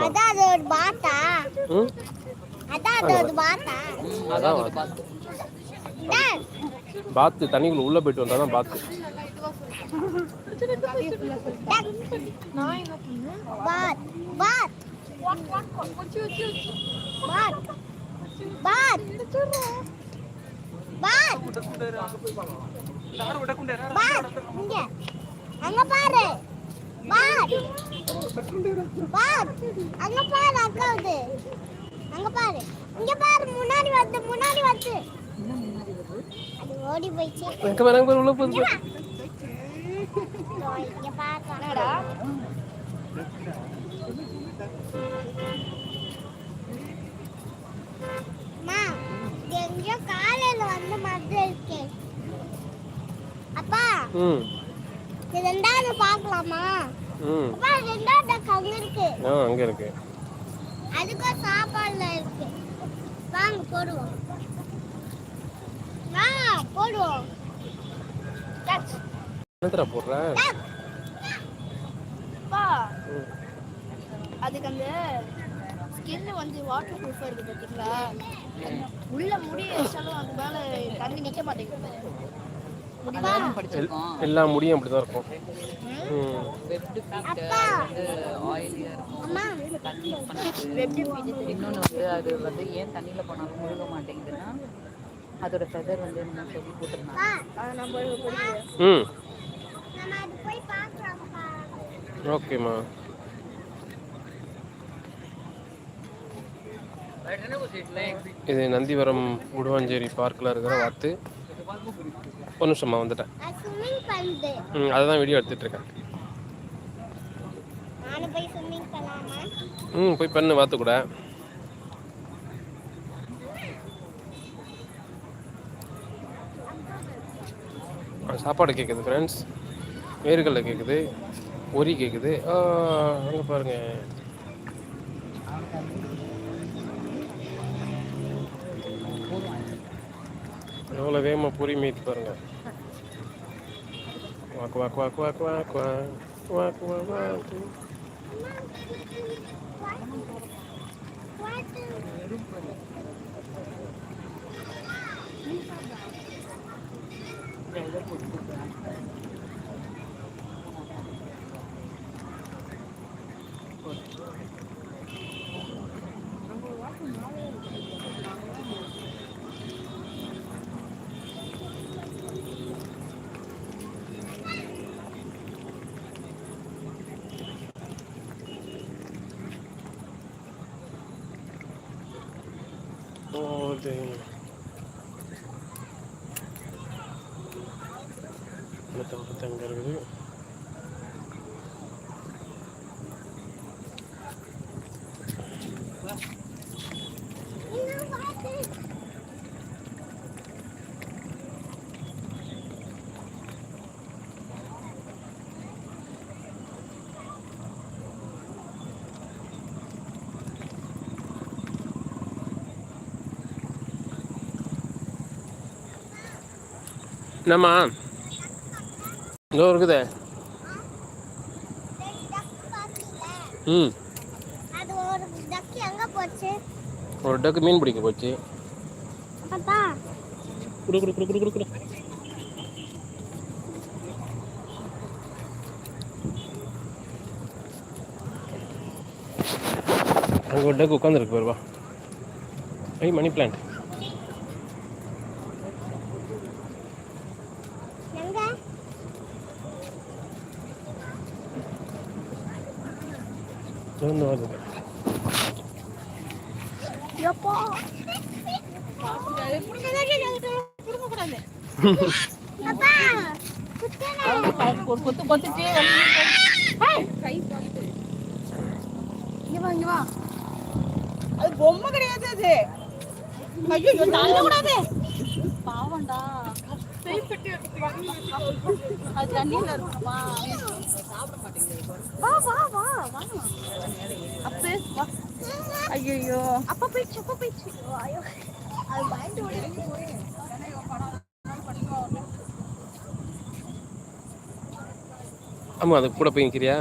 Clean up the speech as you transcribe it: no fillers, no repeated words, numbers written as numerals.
அதான் அது ஒரு பாத்தா. அதான் அது ஒரு பாத்தா. அதான் ஒரு பாத்து. பாத்து தண்ணிக்குள்ள உள்ள போயிட்டு வந்தாதான் பாத்து. நான் என்ன பண்ணேன்? பாத் பாத் பாத் பாத் பாத் பாத் இங்க அங்க பாரு. பாத் பாத் அங்க பாரு அக்காவுது. அங்க பாரு. இங்க பாரு முன்னாடி வந்து முன்னாடி வந்து. அது ஓடி போயிச்சு. எங்க வராங்க உள்ள போகுது. இங்க பாருடா. மா எங்க காலையில வந்து மாதிரி இருக்கே. அப்பா இது ரெண்டாவது பார்க்கலாமா? அப்பா ரெண்டாவது அங்க இருக்கு. அங்க இருக்கு. அதுக்கு சாப்பாடுல இருக்கு. வாங்க போடுவோம். போடுவோம். என்னடா போடுற? அப்பா அதுக்கு அந்த ஸ்கின் வந்து வாட்டர் ப்ரூஃபா இருக்கு பாத்தீங்களா? உள்ள முடி வச்சாலும் அது மேல தண்ணி நிக்க மாட்டேங்குது. எல்லா முடியும் அப்படிதான் இருக்கும். இன்னொன்று வந்து அது வந்து ஏன் தண்ணியில் போனாலும் முழுக மாட்டேங்குதுன்னா அதோட ஃபெதர் வந்து என்ன சொல்லி போட்டுருந்தாங்க. ஓகேம்மா. இது நந்திவரம் உடுவாஞ்சேரி பார்க்கில் இருக்கிற வாத்து. ஒரு நிமிஷமா வந்துட்டேன். அதுதான் வீடியோ எடுத்துட்டு இருக்கேன். போய் பண்ணு வாத்து கூட. சாப்பாடு கேட்குது ஃப்ரெண்ட்ஸ். வேர்கடலை கேட்குது, பொரி கேட்குது. அங்கே பாருங்க. எவ்வளோ வேகமாக பொரி மீத்து பாருங்க. வாக்கு வாக்கு வாக்கு வாக்கு வாக்கு வாக்கு வாக்கு வாக்கு. அங்கே இருக்குது. என்னம்மா இங்கே இருக்குதே. ஒரு டக்கு மீன் பிடிக்க போச்சு. குடு குடு குடு குடு குடு. அங்கே ஒரு டக்கு உட்காந்துருக்கு பாருவா. Money plant. அது பொம்மை கிடையாது. அது ஐயோ தள்ள கூடாது. பாவண்டா. அது தண்ணியில இருக்குமா? சாப்பிட மாட்டேங்குது. வா வா வா வா. அப்பே வா. ஐயோ அப்பா போயிடுச்சு. ஐயோ அது பயந்து ஓடிடுச்சு. ஆமாம் அது கூட போய் நிற்கிறியா?